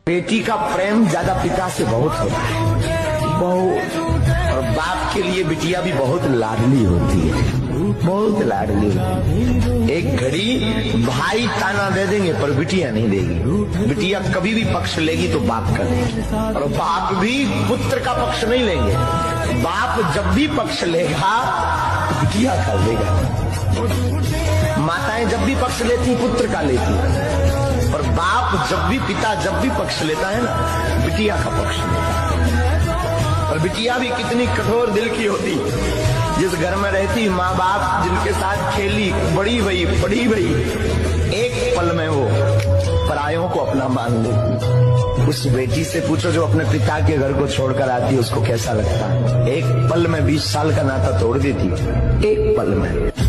बेटी का प्रेम ज्यादा पिता से बहुत होता है, बहुत। और बाप के लिए बिटिया भी बहुत लाडली होती है, बहुत लाडली होती है। एक घड़ी भाई ताना दे देंगे पर बिटिया नहीं देगी। बिटिया कभी भी पक्ष लेगी तो बाप का देगी, और बाप भी पुत्र का पक्ष नहीं लेंगे। बाप जब भी पक्ष लेगा तो बिटिया का लेगा। माताएं जब भी पक्ष लेती पुत्र का लेती, और बाप जब भी, पिता जब भी पक्ष लेता है ना, बिटिया का पक्ष लेता है। और बिटिया भी कितनी कठोर दिल की होती, जिस घर में रहती माँ बाप जिनके साथ खेली, बड़ी भई, एक पल में वो परायों को अपना मान लेती। उस बेटी से पूछो जो अपने पिता के घर को छोड़कर आती, उसको कैसा लगता है। एक पल में 20 साल का नाता तोड़ देती, एक पल में।